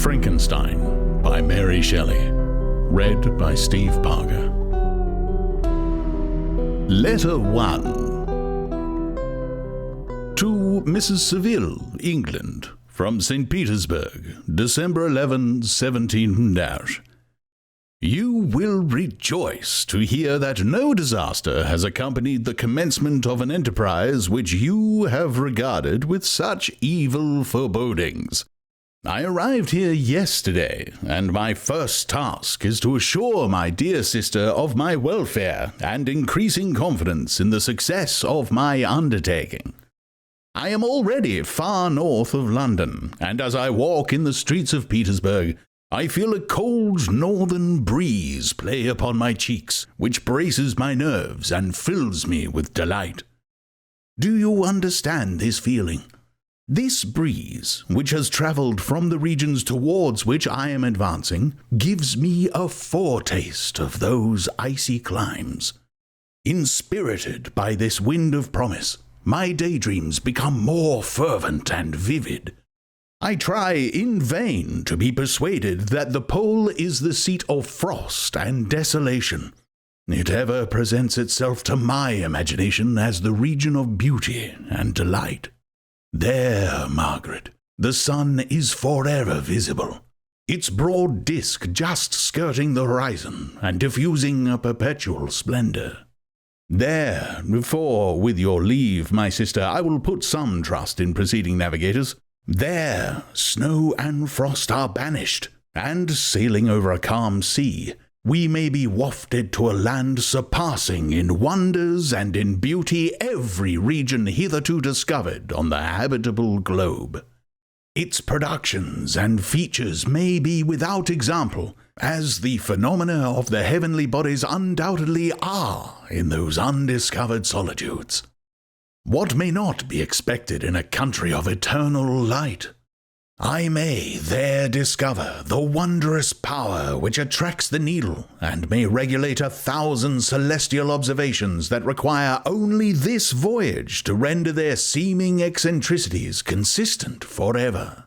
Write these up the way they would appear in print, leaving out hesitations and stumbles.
Frankenstein by Mary Shelley. Read by Steve Parker. Letter 1. To Mrs. Seville, England, from St. Petersburg, December 11, 17 You will rejoice to hear that no disaster has accompanied the commencement of an enterprise which you have regarded with such evil forebodings. I arrived here yesterday, and my first task is to assure my dear sister of my welfare and increasing confidence in the success of my undertaking. I am already far north of London, and as I walk in the streets of Petersburg, I feel a cold northern breeze play upon my cheeks, which braces my nerves and fills me with delight. Do you understand this feeling? This breeze, which has travelled from the regions towards which I am advancing, gives me a foretaste of those icy climes. Inspirited by this wind of promise, my daydreams become more fervent and vivid. I try in vain to be persuaded that the pole is the seat of frost and desolation. It ever presents itself to my imagination as the region of beauty and delight. There, Margaret, the sun is forever visible, its broad disk just skirting the horizon and diffusing a perpetual splendor. There, for, with your leave, my sister, I will put some trust in preceding navigators. There, snow and frost are banished, and sailing over a calm sea, we may be wafted to a land surpassing in wonders and in beauty every region hitherto discovered on the habitable globe. Its productions and features may be without example, as the phenomena of the heavenly bodies undoubtedly are in those undiscovered solitudes. What may not be expected in a country of eternal light? I may there discover the wondrous power which attracts the needle, and may regulate 1,000 celestial observations that require only this voyage to render their seeming eccentricities consistent forever.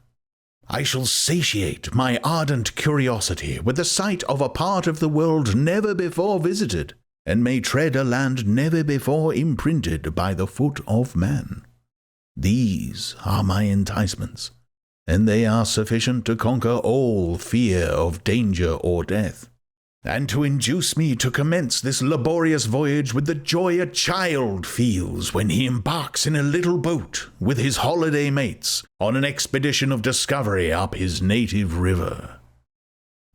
I shall satiate my ardent curiosity with the sight of a part of the world never before visited, and may tread a land never before imprinted by the foot of man. These are my enticements, and they are sufficient to conquer all fear of danger or death, and to induce me to commence this laborious voyage with the joy a child feels when he embarks in a little boat with his holiday mates on an expedition of discovery up his native river.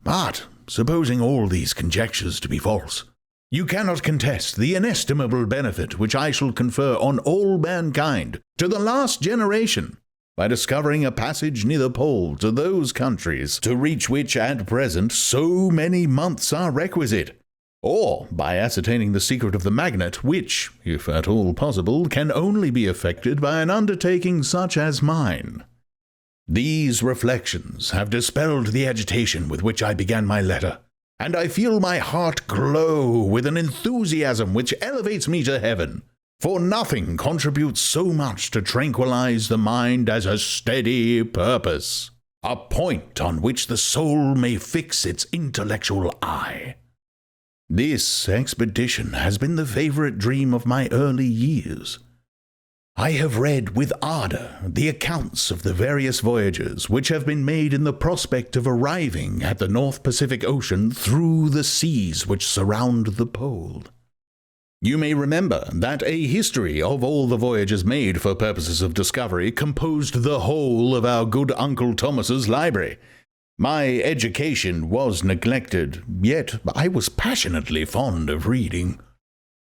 But, supposing all these conjectures to be false, you cannot contest the inestimable benefit which I shall confer on all mankind to the last generation, by discovering a passage near the pole to those countries to reach which at present so many months are requisite, or by ascertaining the secret of the magnet, which, if at all possible, can only be effected by an undertaking such as mine. These reflections have dispelled the agitation with which I began my letter, and I feel my heart glow with an enthusiasm which elevates me to heaven. For nothing contributes so much to tranquilize the mind as a steady purpose, a point on which the soul may fix its intellectual eye. This expedition has been the favorite dream of my early years. I have read with ardor the accounts of the various voyages which have been made in the prospect of arriving at the North Pacific Ocean through the seas which surround the pole. You may remember that a history of all the voyages made for purposes of discovery composed the whole of our good Uncle Thomas's library. My education was neglected, yet I was passionately fond of reading.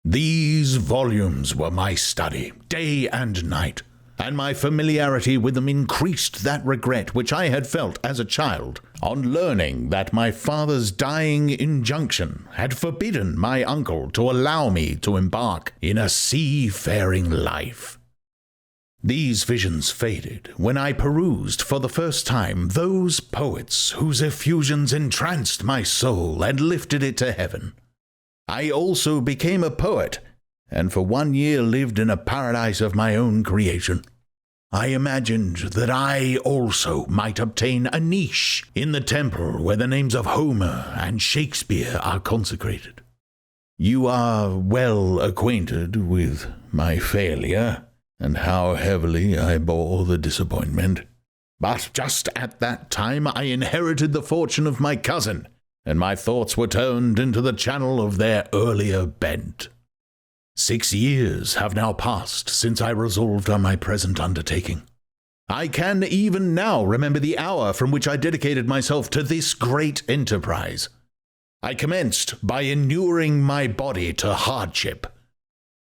These volumes were my study, day and night, and my familiarity with them increased that regret which I had felt as a child on learning that my father's dying injunction had forbidden my uncle to allow me to embark in a seafaring life. These visions faded when I perused for the first time those poets whose effusions entranced my soul and lifted it to heaven. I also became a poet, and for 1 year lived in a paradise of my own creation. I imagined that I also might obtain a niche in the temple where the names of Homer and Shakespeare are consecrated. You are well acquainted with my failure and how heavily I bore the disappointment. But just at that time I inherited the fortune of my cousin, and my thoughts were turned into the channel of their earlier bent. 6 years have now passed since I resolved on my present undertaking. I can even now remember the hour from which I dedicated myself to this great enterprise. I commenced by inuring my body to hardship.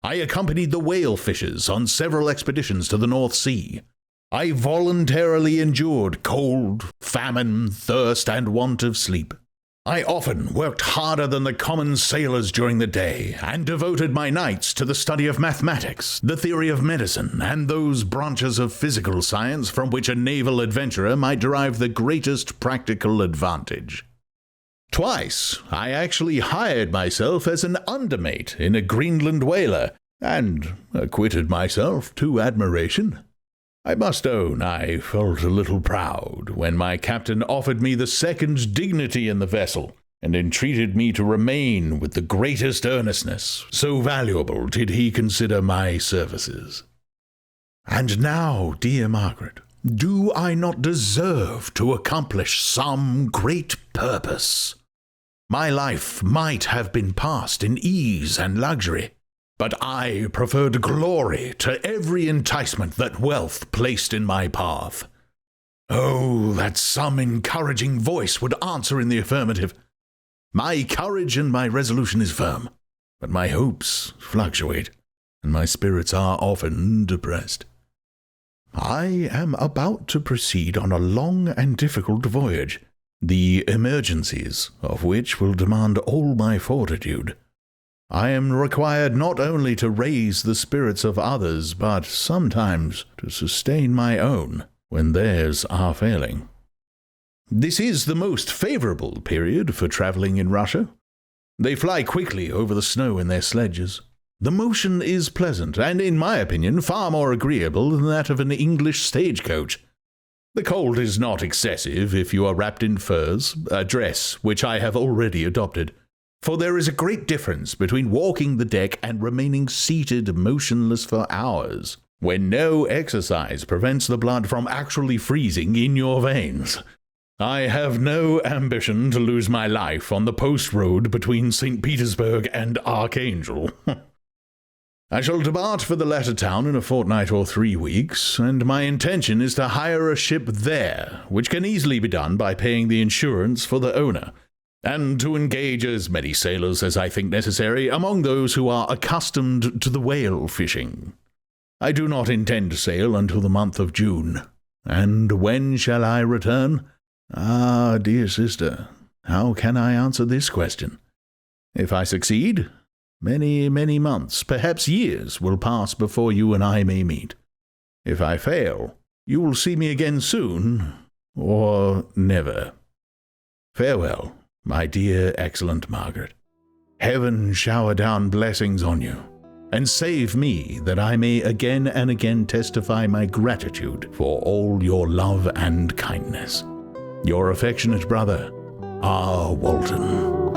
I accompanied the whale fishers on several expeditions to the North Sea. I voluntarily endured cold, famine, thirst, and want of sleep. I often worked harder than the common sailors during the day, and devoted my nights to the study of mathematics, the theory of medicine, and those branches of physical science from which a naval adventurer might derive the greatest practical advantage. Twice I actually hired myself as an undermate in a Greenland whaler, and acquitted myself to admiration. I must own I felt a little proud when my captain offered me the second dignity in the vessel, and entreated me to remain with the greatest earnestness, so valuable did he consider my services. And now, dear Margaret, do I not deserve to accomplish some great purpose? My life might have been passed in ease and luxury, but I preferred glory to every enticement that wealth placed in my path. Oh, that some encouraging voice would answer in the affirmative. My courage and my resolution is firm, but my hopes fluctuate, and my spirits are often depressed. I am about to proceed on a long and difficult voyage, the emergencies of which will demand all my fortitude. I am required not only to raise the spirits of others, but sometimes to sustain my own when theirs are failing. This is the most favorable period for traveling in Russia. They fly quickly over the snow in their sledges. The motion is pleasant, and in my opinion far more agreeable than that of an English stagecoach. The cold is not excessive if you are wrapped in furs, a dress which I have already adopted. For there is a great difference between walking the deck and remaining seated motionless for hours, when no exercise prevents the blood from actually freezing in your veins. I have no ambition to lose my life on the post road between St. Petersburg and Archangel. I shall depart for the latter town in a fortnight or 3 weeks, and my intention is to hire a ship there, which can easily be done by paying the insurance for the owner, and to engage as many sailors as I think necessary among those who are accustomed to the whale fishing. I do not intend to sail until the month of June. And when shall I return? Ah, dear sister, how can I answer this question? If I succeed, many, many months, perhaps years, will pass before you and I may meet. If I fail, you will see me again soon, or never. Farewell, my dear, excellent Margaret. Heaven shower down blessings on you, and save me that I may again and again testify my gratitude for all your love and kindness. Your affectionate brother, R. Walton.